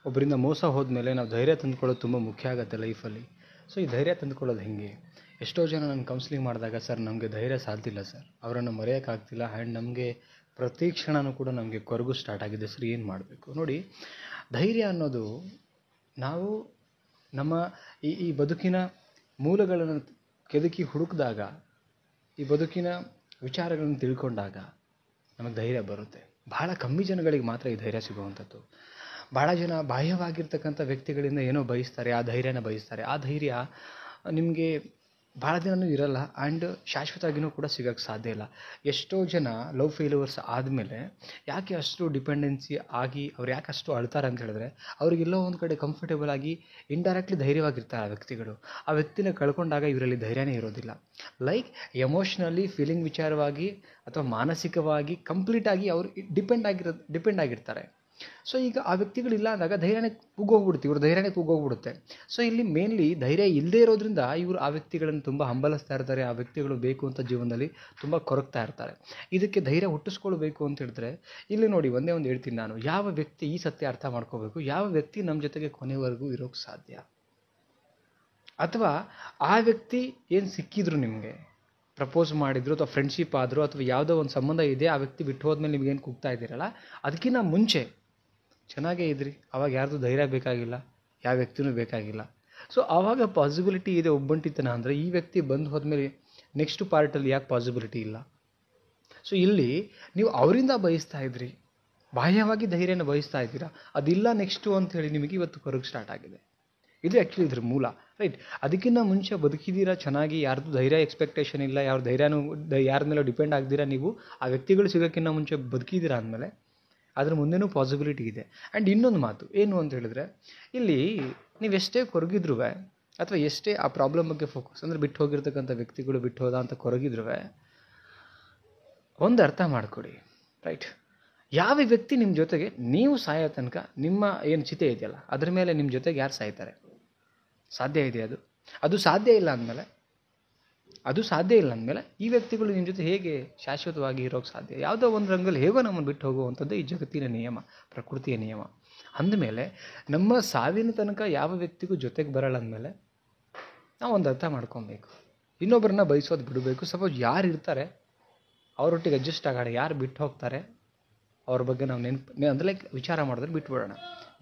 ಒಬ್ಬರಿಂದ ಮೋಸ ಹೋದ್ಮೇಲೆ ನಾವು ಧೈರ್ಯ ತಂದುಕೊಳ್ಳೋದು ತುಂಬ ಮುಖ್ಯ ಆಗುತ್ತೆ ಲೈಫಲ್ಲಿ. ಸೊ ಈ ಧೈರ್ಯ ತಂದುಕೊಳ್ಳೋದು ಹೆಂಗೆ? ಎಷ್ಟೋ ಜನ ನಾನು ಕೌನ್ಸಿಲಿಂಗ್ ಮಾಡಿದಾಗ, ಸರ್ ನಮಗೆ ಧೈರ್ಯ ಸಾಲ್ತಿಲ್ಲ ಸರ್, ಅವರನ್ನು ಮರೆಯೋಕ್ಕಾಗ್ತಿಲ್ಲ, ಆ್ಯಂಡ್ ನಮಗೆ ಪ್ರತಿ ಕ್ಷಣವೂ ಕೂಡ ನಮಗೆ ಕೊರಗು ಸ್ಟಾರ್ಟ್ ಆಗಿದೆ ಸರ್, ಏನು ಮಾಡಬೇಕು? ನೋಡಿ, ಧೈರ್ಯ ಅನ್ನೋದು ನಾವು ನಮ್ಮ ಈ ಬದುಕಿನ ಮೂಲಗಳನ್ನು ಕೆದಕಿ ಹುಡುಕಿದಾಗ, ಈ ಬದುಕಿನ ವಿಚಾರಗಳನ್ನು ತಿಳ್ಕೊಂಡಾಗ ನಮಗೆ ಧೈರ್ಯ ಬರುತ್ತೆ. ಬಹಳ ಕಮ್ಮಿ ಜನಗಳಿಗೆ ಮಾತ್ರ ಈ ಧೈರ್ಯ ಸಿಗುವಂಥದ್ದು. ಭಾಳ ಜನ ಬಾಹ್ಯವಾಗಿರ್ತಕ್ಕಂಥ ವ್ಯಕ್ತಿಗಳಿಂದ ಏನೋ ಬಯಸ್ತಾರೆ, ಆ ಧೈರ್ಯನ ಬಯಸ್ತಾರೆ. ಆ ಧೈರ್ಯ ನಿಮಗೆ ಭಾಳ ದಿನವೂ ಇರಲ್ಲ, ಆ್ಯಂಡ್ ಶಾಶ್ವತವಾಗಿಯೂ ಕೂಡ ಸಿಗೋಕ್ಕೆ ಸಾಧ್ಯ ಇಲ್ಲ. ಎಷ್ಟೋ ಜನ ಲವ್ ಫೇಲ್ಯೂರ್ಸ್ ಆದಮೇಲೆ ಯಾಕೆ ಅಷ್ಟು ಡಿಪೆಂಡೆನ್ಸಿ ಆಗಿ ಅವ್ರು ಯಾಕೆ ಅಷ್ಟು ಅಳ್ತಾರೆ ಅಂತ ಹೇಳಿದ್ರೆ, ಅವ್ರಿಗೆಲ್ಲೋ ಒಂದು ಕಡೆ ಕಂಫರ್ಟೇಬಲ್ ಆಗಿ ಇಂಡೈರೆಕ್ಟ್ಲಿ ಧೈರ್ಯವಾಗಿರ್ತಾರೆ ಆ ವ್ಯಕ್ತಿಗಳು. ಆ ವ್ಯಕ್ತಿನ ಕಳ್ಕೊಂಡಾಗ ಇವರಲ್ಲಿ ಧೈರ್ಯನೇ ಇರೋದಿಲ್ಲ. ಲೈಕ್ ಎಮೋಷ್ನಲಿ, ಫೀಲಿಂಗ್ ವಿಚಾರವಾಗಿ ಅಥವಾ ಮಾನಸಿಕವಾಗಿ ಕಂಪ್ಲೀಟಾಗಿ ಅವರು ಡಿಪೆಂಡ್ ಆಗಿರ್ತಾರೆ. ಸೊ ಈಗ ಆ ವ್ಯಕ್ತಿಗಳಿಲ್ಲ ಅಂದಾಗ ಧೈರ್ಯನೇ ಕುಗ್ಗೋಗ್ಬಿಡುತ್ತೆ, ಇವ್ರ ಧೈರ್ಯನೇ ಕುಗ್ಗೋಗ್ಬಿಡುತ್ತೆ. ಸೊ ಇಲ್ಲಿ ಮೇನ್ಲಿ ಧೈರ್ಯ ಇಲ್ಲದೇ ಇರೋದ್ರಿಂದ ಇವರು ಆ ವ್ಯಕ್ತಿಗಳನ್ನು ತುಂಬ ಹಂಬಲಿಸ್ತಾ ಇರ್ತಾರೆ. ಆ ವ್ಯಕ್ತಿಗಳು ಬೇಕು ಅಂತ ಜೀವನದಲ್ಲಿ ತುಂಬ ಕೊರಗ್ತಾ ಇರ್ತಾರೆ. ಇದಕ್ಕೆ ಧೈರ್ಯ ಹುಟ್ಟಿಸ್ಕೊಳ್ಬೇಕು ಅಂತ ಹೇಳಿದ್ರೆ, ಇಲ್ಲಿ ನೋಡಿ ಒಂದೇ ಒಂದು ಹೇಳ್ತೀನಿ ನಾನು, ಯಾವ ವ್ಯಕ್ತಿ ಈ ಸತ್ಯ ಅರ್ಥ ಮಾಡ್ಕೋಬೇಕು, ಯಾವ ವ್ಯಕ್ತಿ ನಮ್ಮ ಜೊತೆಗೆ ಕೊನೆವರೆಗೂ ಇರೋಕ್ಕೆ ಸಾಧ್ಯ, ಅಥವಾ ಆ ವ್ಯಕ್ತಿ ಏನು ಸಿಕ್ಕಿದ್ರು ನಿಮಗೆ, ಪ್ರಪೋಸ್ ಮಾಡಿದ್ರು ಅಥವಾ ಫ್ರೆಂಡ್ಶಿಪ್ ಆದರೂ ಅಥವಾ ಯಾವುದೋ ಒಂದು ಸಂಬಂಧ ಇದೆ, ಆ ವ್ಯಕ್ತಿ ಬಿಟ್ಟು ಹೋದ್ಮೇಲೆ ನಿಮಗೇನು ಕೂಗ್ತಾ ಇದ್ದೀರಲ್ಲ, ಅದಕ್ಕಿಂತ ಮುಂಚೆ ಚೆನ್ನಾಗೇ ಇದ್ರಿ, ಅವಾಗ ಯಾರ್ದು ಧೈರ್ಯ ಬೇಕಾಗಿಲ್ಲ, ಯಾವ ವ್ಯಕ್ತಿನೂ ಬೇಕಾಗಿಲ್ಲ. ಸೊ ಆವಾಗ ಪಾಸಿಬಿಲಿಟಿ ಇದೆ ಒಬ್ಬಂಟಿತನ ಅಂದರೆ, ಈ ವ್ಯಕ್ತಿ ಬಂದು ಹೋದ್ಮೇಲೆ ನೆಕ್ಸ್ಟ್ ಪಾರ್ಟಲ್ಲಿ ಯಾಕೆ ಪಾಸಿಬಿಲಿಟಿ ಇಲ್ಲ? ಸೊ ಇಲ್ಲಿ ನೀವು ಅವರಿಂದ ಬಯಸ್ತಾ ಇದ್ರಿ, ಬಾಹ್ಯವಾಗಿ ಧೈರ್ಯನ ಬಯಸ್ತಾ ಇದ್ದೀರಾ, ಅದಿಲ್ಲ ನೆಕ್ಸ್ಟು ಅಂಥೇಳಿ ನಿಮಗೆ ಇವತ್ತು ಕೊರಗು ಸ್ಟಾರ್ಟ್ ಆಗಿದೆ. ಇದು ಆ್ಯಕ್ಚುಲಿ ಇದ್ರ ಮೂಲ, ರೈಟ್? ಅದಕ್ಕಿಂತ ಮುಂಚೆ ಬದುಕಿದ್ದೀರಾ ಚೆನ್ನಾಗಿ, ಯಾರ್ದು ಧೈರ್ಯ ಎಕ್ಸ್ಪೆಕ್ಟೇಷನ್ ಇಲ್ಲ, ಯಾರ ಧೈರ್ಯನೂ ಯಾರ ಮೇಲೆ ಡಿಪೆಂಡ್ ಆಗ್ದಿರಾ, ನೀವು ಆ ವ್ಯಕ್ತಿಗಳು ಸಿಗೋಕ್ಕಿಂತ ಮುಂಚೆ ಬದುಕಿದ್ದೀರಾ ಅಂದಮೇಲೆ ಅದ್ರ ಮುಂದೆನೂ ಪಾಸಿಬಿಲಿಟಿ ಇದೆ. ಆ್ಯಂಡ್ ಇನ್ನೊಂದು ಮಾತು ಏನು ಅಂತ ಹೇಳಿದ್ರೆ, ಇಲ್ಲಿ ನೀವೆಷ್ಟೇ ಕೊರಗಿದ್ರೂ ಅಥವಾ ಎಷ್ಟೇ ಆ ಪ್ರಾಬ್ಲಮ್ ಬಗ್ಗೆ ಫೋಕಸ್ ಅಂದರೆ ಬಿಟ್ಟು ಹೋಗಿರ್ತಕ್ಕಂಥ ವ್ಯಕ್ತಿಗಳು ಬಿಟ್ಟು ಹೋದ ಅಂತ ಕೊರಗಿದ್ರೂ ಒಂದು ಅರ್ಥ ಮಾಡಿಕೊಡಿ, ರೈಟ್? ಯಾವ ವ್ಯಕ್ತಿ ನಿಮ್ಮ ಜೊತೆಗೆ ನೀವು ಸಾಯೋ ತನಕ ನಿಮ್ಮ ಏನು ಚಿತೆ ಇದೆಯಲ್ಲ ಅದ್ರ ಮೇಲೆ ನಿಮ್ಮ ಜೊತೆಗೆ ಯಾರು ಸಾಯ್ತಾರೆ? ಸಾಧ್ಯ ಇದೆ ಅದು ಸಾಧ್ಯ ಇಲ್ಲ ಅಂದಮೇಲೆ ಈ ವ್ಯಕ್ತಿಗಳು ನಿಮ್ಮ ಜೊತೆ ಹೇಗೆ ಶಾಶ್ವತವಾಗಿ ಇರೋಕ್ಕೆ ಸಾಧ್ಯ? ಯಾವುದೋ ಒಂದು ರಂಗಲ್ಲಿ ಹೇಗೋ ನಮ್ಮನ್ನು ಬಿಟ್ಟು ಹೋಗುವಂಥದ್ದು ಈ ಜಗತ್ತಿನ ನಿಯಮ, ಪ್ರಕೃತಿಯ ನಿಯಮ. ಅಂದಮೇಲೆ ನಮ್ಮ ಸಾವಿನ ತನಕ ಯಾವ ವ್ಯಕ್ತಿಗೂ ಜೊತೆಗೆ ಬರಲ್ಲ ಅಂದಮೇಲೆ ನಾವು ಒಂದು ಅರ್ಥ ಮಾಡ್ಕೊಬೇಕು, ಇನ್ನೊಬ್ಬರನ್ನ ಬಯಸೋದು ಬಿಡಬೇಕು. ಸಪೋಸ್ ಯಾರು ಇರ್ತಾರೆ ಅವರೊಟ್ಟಿಗೆ ಅಡ್ಜಸ್ಟ್ ಆಗೋಣ, ಯಾರು ಬಿಟ್ಟು ಹೋಗ್ತಾರೆ ಅವ್ರ ಬಗ್ಗೆ ನಾವು ಅಂದರೆ ಲೈಕ್ ವಿಚಾರ ಮಾಡಿದ್ರೆ ಬಿಟ್ಬಿಡೋಣ.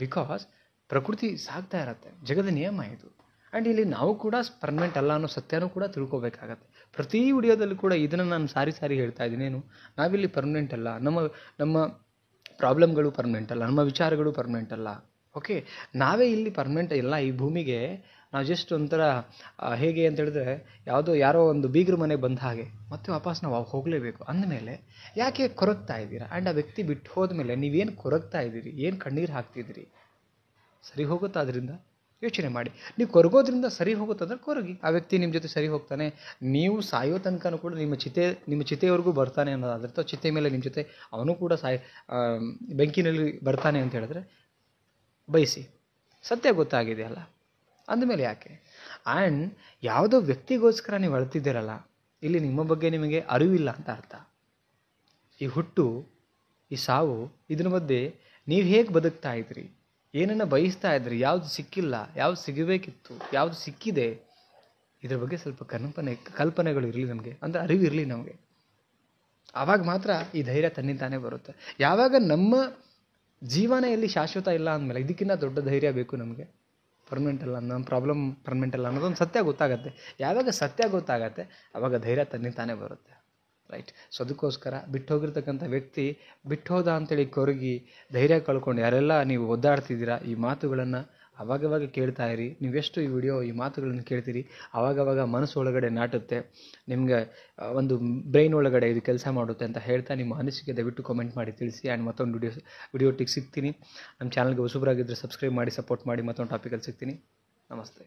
ಬಿಕಾಸ್ ಪ್ರಕೃತಿ ಸಾಗ್ತಾ ಇರತ್ತೆ, ಜಗದ ನಿಯಮ ಇದು. ಆ್ಯಂಡ್ ಇಲ್ಲಿ ನಾವು ಕೂಡ ಪರ್ಮನೆಂಟ್ ಅಲ್ಲ ಅನ್ನೋ ಸತ್ಯನೂ ಕೂಡ ತಿಳ್ಕೊಬೇಕಾಗತ್ತೆ. ಪ್ರತಿ ವಿಡಿಯೋದಲ್ಲೂ ಕೂಡ ಇದನ್ನು ನಾನು ಸಾರಿ ಹೇಳ್ತಾ ಇದ್ದೀನಿ, ಏನು ನಾವಿಲ್ಲಿ ಪರ್ಮನೆಂಟ್ ಅಲ್ಲ, ನಮ್ಮ ಪ್ರಾಬ್ಲಮ್ಗಳು ಪರ್ಮನೆಂಟ್ ಅಲ್ಲ, ನಮ್ಮ ವಿಚಾರಗಳು ಪರ್ಮನೆಂಟ್ ಅಲ್ಲ. ಓಕೆ, ನಾವೇ ಇಲ್ಲಿ ಪರ್ಮನೆಂಟ್ ಇಲ್ಲ. ಈ ಭೂಮಿಗೆ ನಾವು ಜಸ್ಟ್ ಒಂಥರ ಹೇಗೆ ಅಂತ ಹೇಳಿದ್ರೆ, ಯಾರೋ ಒಂದು ಬೀಗ್ರ ಮನೆಗೆ ಬಂದ ಹಾಗೆ ಮತ್ತೆ ವಾಪಸ್ ನಾವು ಹೋಗಲೇಬೇಕು. ಅಂದಮೇಲೆ ಯಾಕೆ ಕೊರಗ್ತಾ ಇದ್ದೀರಾ? ಆ್ಯಂಡ್ ಆ ವ್ಯಕ್ತಿ ಬಿಟ್ಟು ಹೋದ್ಮೇಲೆ ನೀವೇನು ಕೊರಗ್ತಾ ಇದ್ದೀರಿ, ಏನು ಕಣ್ಣೀರು ಹಾಕ್ತಿದ್ದೀರಿ? ಸರಿ ಹೋಗುತ್ತಾ ಅದರಿಂದ? ಯೋಚನೆ ಮಾಡಿ. ನೀವು ಕೊರಗೋದ್ರಿಂದ ಸರಿ ಹೋಗುತ್ತಂದ್ರೆ ಕೊರಗಿ, ಆ ವ್ಯಕ್ತಿ ನಿಮ್ಮ ಜೊತೆ ಸರಿ ಹೋಗ್ತಾನೆ. ನೀವು ಸಾಯೋ ತನಕನೂ ಕೂಡ ನಿಮ್ಮ ಚಿತೆಯವರೆಗೂ ಬರ್ತಾನೆ ಅನ್ನೋದಾದ್ರೆ, ಅಥವಾ ಚಿತೆ ಮೇಲೆ ನಿಮ್ಮ ಜೊತೆ ಅವನು ಕೂಡ ಬೆಂಕಿನಲ್ಲಿ ಬರ್ತಾನೆ ಅಂತ ಹೇಳಿದ್ರೆ ಬಯಸಿ. ಸತ್ಯ ಗೊತ್ತಾಗಿದೆಯಲ್ಲ, ಅಂದಮೇಲೆ ಯಾಕೆ? ಆ್ಯಂಡ್ ಯಾವುದೋ ವ್ಯಕ್ತಿಗೋಸ್ಕರ ನೀವು ಅಳ್ತಿದ್ದೀರಲ್ಲ, ಇಲ್ಲಿ ನಿಮ್ಮ ಬಗ್ಗೆ ನಿಮಗೆ ಅರಿವಿಲ್ಲ ಅಂತ ಅರ್ಥ. ಈ ಹುಟ್ಟು, ಈ ಸಾವು, ಇದ್ರ ಮಧ್ಯೆ ನೀವು ಹೇಗೆ ಬದುಕ್ತಾ ಇದ್ರಿ, ಏನನ್ನು ಬಯಸ್ತಾ ಇದ್ರಿ, ಯಾವುದು ಸಿಕ್ಕಿಲ್ಲ, ಯಾವುದು ಸಿಗಬೇಕಿತ್ತು, ಯಾವುದು ಸಿಕ್ಕಿದೆ, ಇದ್ರ ಬಗ್ಗೆ ಸ್ವಲ್ಪ ಕಲ್ಪನೆಗಳು ಇರಲಿ ನಮಗೆ, ಅಂದರೆ ಅರಿವು ಇರಲಿ ನಮಗೆ. ಆವಾಗ ಮಾತ್ರ ಈ ಧೈರ್ಯ ತನ್ನಿಂತಾನೇ ಬರುತ್ತೆ. ಯಾವಾಗ ನಮ್ಮ ಜೀವನ ಎಲ್ಲಿ ಶಾಶ್ವತ ಇಲ್ಲ ಅಂದಮೇಲೆ ಇದಕ್ಕಿಂತ ದೊಡ್ಡ ಧೈರ್ಯ ಬೇಕು ನಮಗೆ. ಪರ್ಮನೆಂಟ್ ಅಲ್ಲ, ನಮ್ಮ ಪ್ರಾಬ್ಲಮ್ ಪರ್ಮನೆಂಟ್ ಅಲ್ಲ ಅನ್ನೋದೊಂದು ಸತ್ಯ ಗೊತ್ತಾಗತ್ತೆ. ಯಾವಾಗ ಸತ್ಯ ಗೊತ್ತಾಗತ್ತೆ ಆವಾಗ ಧೈರ್ಯ ತನ್ನಿಂತಾನೇ ಬರುತ್ತೆ, ರೈಟ್? ಸೊ ಅದಕ್ಕೋಸ್ಕರ ಬಿಟ್ಟು ಹೋಗಿರ್ತಕ್ಕಂಥ ವ್ಯಕ್ತಿ ಬಿಟ್ಟು ಹೋದ ಅಂತೇಳಿ ಕೊರಗಿ ಧೈರ್ಯ ಕಳ್ಕೊಂಡು ಯಾರೆಲ್ಲ ನೀವು ಒದ್ದಾಡ್ತಿದ್ದೀರಾ, ಈ ಮಾತುಗಳನ್ನು ಅವಾಗವಾಗ ಕೇಳ್ತಾ ಇರಿ. ನೀವೆಷ್ಟು ಈ ಮಾತುಗಳನ್ನು ಕೇಳ್ತೀರಿ, ಆವಾಗವಾಗ ಮನಸ್ಸು ಒಳಗಡೆ ನಾಟುತ್ತೆ, ನಿಮಗೆ ಒಂದು ಬ್ರೈನ್ ಒಳಗಡೆ ಇದು ಕೆಲಸ ಮಾಡುತ್ತೆ ಅಂತ ಹೇಳ್ತಾ, ನಿಮ್ಮ ಅನಿಸಿಕೆ ದಯವಿಟ್ಟು ಕಾಮೆಂಟ್ ಮಾಡಿ ತಿಳಿಸಿ. ಆ್ಯಂಡ್ ಮತ್ತೊಂದು ವಿಡಿಯೋಟಿಗೆ ಸಿಗ್ತೀನಿ. ನಮ್ಮ ಚಾನಲ್ಗೆ ಹೊಸಬರಾಗಿದ್ದರೆ ಸಬ್ಸ್ಕ್ರೈಬ್ ಮಾಡಿ, ಸಪೋರ್ಟ್ ಮಾಡಿ. ಮತ್ತೊಂದು ಟಾಪಿಕಲ್ಲಿ ಸಿಗ್ತೀನಿ. ನಮಸ್ತೆ.